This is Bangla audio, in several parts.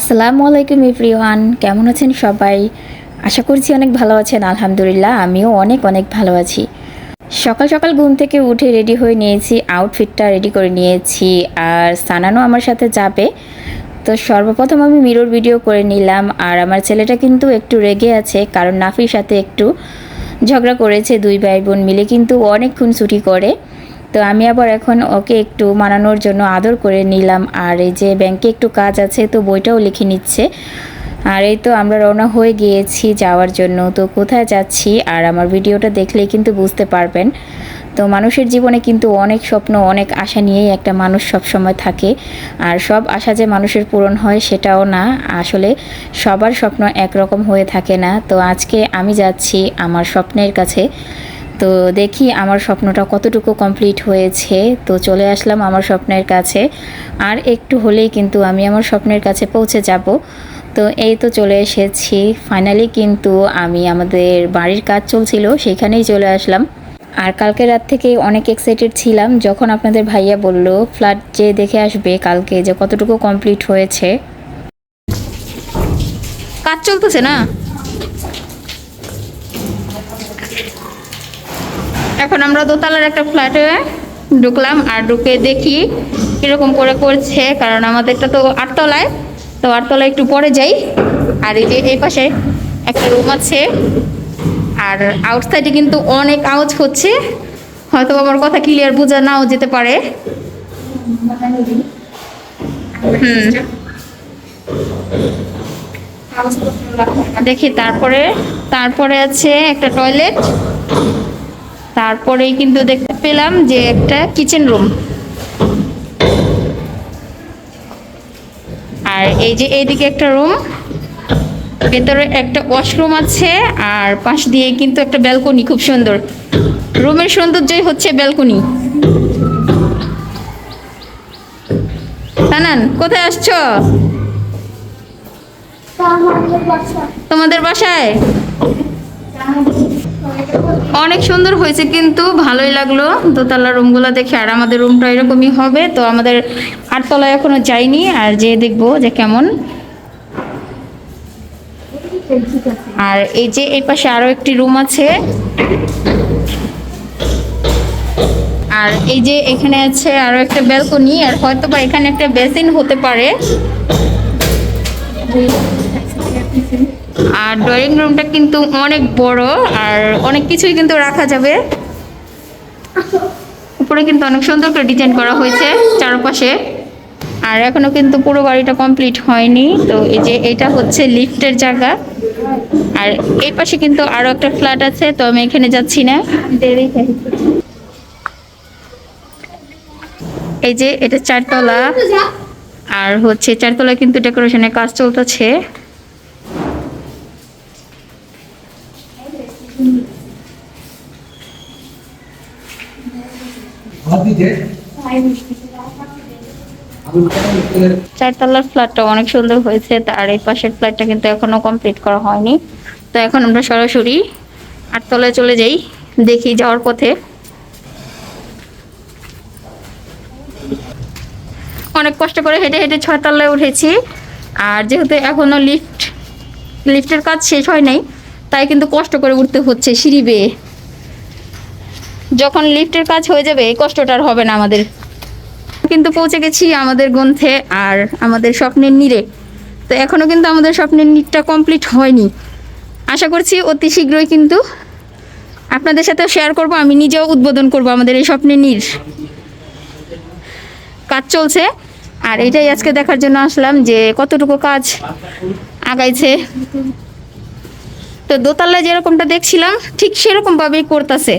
আসসালামু আলাইকুম এভরিওয়ান, কেমন আছেন সবাই? আশা করছি অনেক ভালো আছেন। আলহামদুলিল্লাহ, আমিও অনেক অনেক ভালো আছি। সকাল সকাল ঘুম থেকে উঠে রেডি হয়ে নিয়েছি, আউটফিটটা রেডি করে নিয়েছি। আর সানানও আমার সাথে যাবে। তো সর্বপ্রথম আমি মিরর ভিডিও করে নিলাম। আর আমার ছেলেটা কিন্তু একটু রেগে আছে, কারণ নাফির সাথে একটু ঝগড়া করেছে। দুই ভাই বোন মিলে কিন্তু অনেকক্ষণ ছুটি করে। তো আমি আবার এখন ওকে একটু মানানোর জন্য আদর করে নিলাম। আর এই যে ব্যাংকে একটু কাজ আছে, তো বইটাও লিখে নিচ্ছে। আর এই তো আমরা রওনা হয়ে গিয়েছি যাওয়ার জন্য। তো কোথায় যাচ্ছি আর আমার ভিডিওটা দেখলেই কিন্তু বুঝতে পারবেন। তো মানুষের জীবনে কিন্তু অনেক স্বপ্ন, অনেক আশা নিয়েই একটা মানুষ সব সময় থাকে। আর সব আশা যে মানুষের পূরণ হয় সেটাও না, আসলে সবার স্বপ্ন একরকম হয়ে থাকে না। তো আজকে আমি যাচ্ছি আমার স্বপ্নের কাছে। তো দেখি আমার স্বপ্নটা কতটুকু কমপ্লিট হয়েছে। তো চলে আসলাম আমার স্বপ্নের কাছে। আর একটু হলেই কিন্তু আমি আমার স্বপ্নের কাছে পৌঁছে যাব। তো এই তো চলে এসেছি ফাইনালি। কিন্তু আমি আমাদের বাড়ির কাজ চলছিল সেখানেই চলে আসলাম। আর কালকে রাত থেকে অনেক এক্সাইটেড ছিলাম যখন আপনাদের ভাইয়া বলল ফ্ল্যাট যে দেখে আসবে কালকে, যে কতটুকু কমপ্লিট হয়েছে। কাজ চলতেছে না, এখন আমরা দোতলার একটা ফ্ল্যাটে ঢুকলাম। আর ঢুকে দেখি কিরকম করে করছে, কারণ আমাদেরটা তো আটতলায়। তো আটতলায় একটু পরে যাই। আর এই যে এই পাশে একটা রুম আছে। আর আউটসাইডে কিন্তু অনেক আওয়াজ হচ্ছে, হয়তো আমার কথা ক্লিয়ার বোঝা নাও যেতে পারে। দেখি তারপরে তারপরে আছে একটা টয়লেট। তারপরেই কিন্তু দেখতে পেলাম যে একটা কিচেন রুম। আর এই যে এইদিকে একটা রুম, ভেতরে একটা ওয়াশরুম আছে। আর পাশ দিয়ে কিন্তু একটা ব্যালকনি, খুব সুন্দর। রুমের সৌন্দর্যই হচ্ছে ব্যালকনি। সানান, কোথায় আসছো? তোমাদের বাসায়? অনেক সুন্দর হয়েছে, কিন্তু ভালোই লাগলো দোতলা রুমগুলো দেখে। আর আমাদের রুমটা এরকমই হবে। তো আমাদের আটতলায় এখনো যাইনি, আর যে দেখবো যে কেমন। আর এই যে এই পাশে আরো একটি রুম আছে। আর এই যে এখানে আছে আরো একটা ব্যালকনি। আর হয়তো বা এখানে একটা বেসিন হতে পারে। আর ড্রয়িং রুমটা কিন্তু অনেক বড়, আর অনেক কিছুই কিন্তু রাখা যাবে। উপরে কিন্তু অনেক সুন্দর করে ডিজাইন করা হয়েছে চারপাশে। আর এখনো কিন্তু পুরো বাড়িটা কমপ্লিট হয়নি। তো এই যে এটা হচ্ছে লিফটের জায়গা। আর এই পাশে কিন্তু আরো একটা ফ্ল্যাট আছে, তো আমি এখানে যাচ্ছি না। এই যে এটা চারতলা। আর হচ্ছে চারতলা কিন্তু ডেকোরেশনের কাজ চলতেছে। চারতলার ফ্ল্যাটটা অনেক সুন্দর হয়েছে। আর এই পাশের ফ্ল্যাটটা কিন্তু এখনো কমপ্লিট করা হয়নি। তো এখন আমরা সরাসরি আটতলায় চলে যাই, দেখি যাওয়ার পথে। অনেক কষ্ট করে হেঁটে হেঁটে ছয়তলায় উঠেছি। আর যেহেতু এখনো লিফটের কাজ শেষ হয় নাই, তাই কিন্তু কষ্ট করে উঠতে হচ্ছে সিঁড়ি বেয়ে। যখন লিফটের কাজ হয়ে যাবে এই কষ্টটা আর হবে না আমাদের। কিন্তু পৌঁছে গেছি আমাদের গন্থে আর আমাদের স্বপ্নের নীড়ে। তো এখনো কিন্তু আমাদের স্বপ্নের নীড়টা কমপ্লিট হয়নি। আশা করছি অতি শীঘ্রই কিন্তু আপনাদের সাথে শেয়ার করব, আমি নিজেও উদ্বোধন করব আমাদের এই স্বপ্নের নীড়। কাজ চলছে, আর এটাই আজকে দেখার জন্য আসলাম যে কতটুকু কাজ আগাইছে। তো দোতলায় যেরকমটা দেখছিলাম ঠিক সেরকম ভাবেই করতেছে।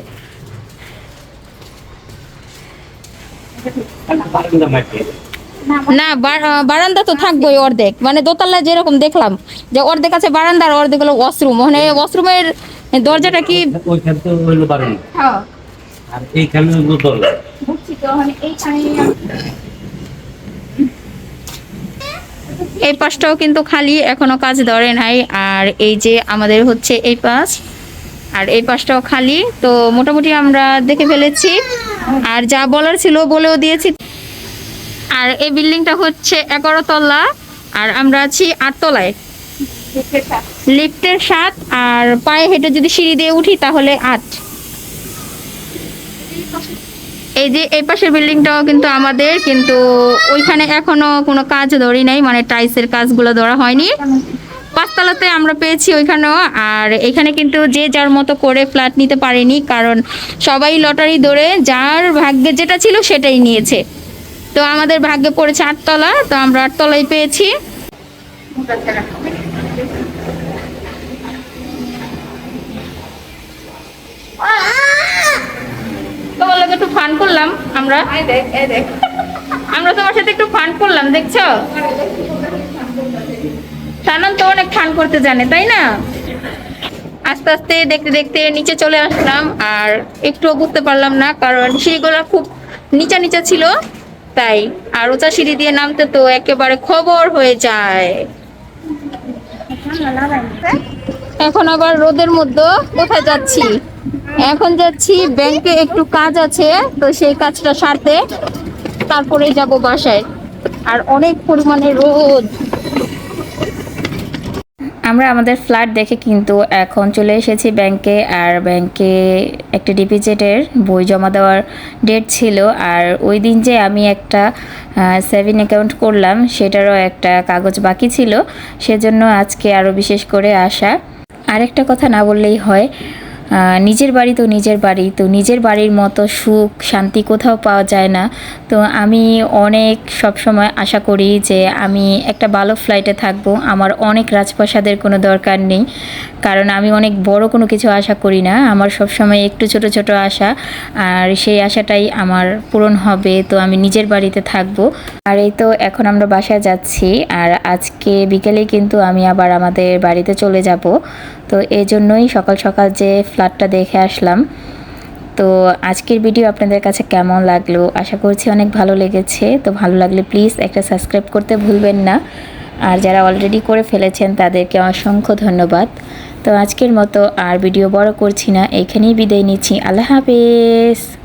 না, বারান্দা তো থাকবোই অর্ধেক, মানে দোতলায় যেরকম দেখলাম যে অর্ধেক আছে বারান্দা আর অর্ধেক হলো ওয়াশরুম। মানে ওয়াশরুমের দরজাটা কি এই পাশটাও কিন্তু খালি, এখনো কাজ ধরে নাই। আর এই যে আমাদের হচ্ছে এই পাশ, আর এই পাশটাও খালি। তো মোটামুটি আমরা দেখে ফেলেছি, আর যা বলার ছিল বলেও দিয়েছি। আর এই বিল্ডিংটা হচ্ছে 11 তলা। আর আমরা আছি 8 তলায়। লিফটের 7 আর পায়ে হেঁটে যদি সিঁড়ি দিয়ে উঠি তাহলে 8। এই যে এই পাশের বিল্ডিংটাও কিন্তু আমাদের, কিন্তু ওইখানে এখনো কোনো কাজ ধরি নাই, মানে টাইলসের কাজগুলো ধরা হয়নি। 5 তলাতে আমরা পেয়েছি ওইখানেও। আর এখানে কিন্তু যে যার মতো করে ফ্ল্যাট নিতে পারেনি, কারণ সবাই লটারি ধরে যার ভাগ্যে যেটা ছিল সেটাই নিয়েছে। তো আমাদের ভাগ্যে পড়েছে 8 তলা, তো আমরা 8 তলাই পেয়েছি। তোমার লগে একটু ফান করলাম আমরা। আমরা তোমার সাথে একটু ফান করলাম, দেখছো? সানন তো অনেক ফান করতে জানে, তাই না? আস্তে আস্তে দেখতে দেখতে নিচে চলে আসলাম, আর একটুও বুঝতে পারলাম না, কারণ সিঁড়িগুলো খুব নিচা নিচা ছিল তাই। আর উঁচা সিঁড়ি দিয়ে নামতে তো একেবারে খবর হয়ে যায়। এখন আবার রোদের মধ্যে কোথায় যাচ্ছি? এখন যাচ্ছি ব্যাংকে, একটু কাজ আছে, তো সেই কাজটা সারতে তারপরে যাব বাসায়। আর অনেক পরিমাণে রোদ। আমরা আমাদের ফ্ল্যাট দেখে কিন্তু এখন চলে এসেছি ব্যাংকে। আর ব্যাংকে একটা ডিপোজিটের বই জমা দেওয়ার ডেট ছিল, আর ওই দিন যে আমি একটা সেভিং অ্যাকাউন্ট করলাম সেটারও একটা কাগজ বাকি ছিল, সেজন্য আজকে আরও বিশেষ করে আসা। আরেকটা কথা না বললেই হয়, নিজের বাড়ি তো নিজের বাড়ি, তো নিজের বাড়ির মতো সুখ শান্তি কোথাও পাওয়া যায় না। তো আমি অনেক সবসময় আশা করি যে আমি একটা ভালো ফ্লাইটে থাকবো, আমার অনেক রাজপ্রাসাদের কোনো দরকার নেই, কারণ আমি অনেক বড় কোনো কিছু আশা করি না। আমার সবসময় একটু ছোট ছোট আশা, আর সেই আশাটাই আমার পূরণ হবে। তো আমি নিজের বাড়িতে থাকবো। আর এই তো এখন আমরা বাসায় যাচ্ছি, আর আজকে বিকেলে কিন্তু আমি আবার আমাদের বাড়িতে চলে যাব। তো এই জন্যই সকাল সকাল যে ফ্ল্যাটটা দেখে আসলাম। তো আজকের ভিডিও আপনাদের কাছে কেমন লাগলো? আশা করছি অনেক ভালো লেগেছে। তো ভালো লাগলে প্লিজ একটা সাবস্ক্রাইব করতে ভুলবেন না, আর যারা অলরেডি করে ফেলেছেন তাদেরকে অসংখ্য ধন্যবাদ। তো আজকের মতো আর ভিডিও বড় করছি না, এইখানেই বিদায় নিচ্ছি। আল্লাহ হাফেজ।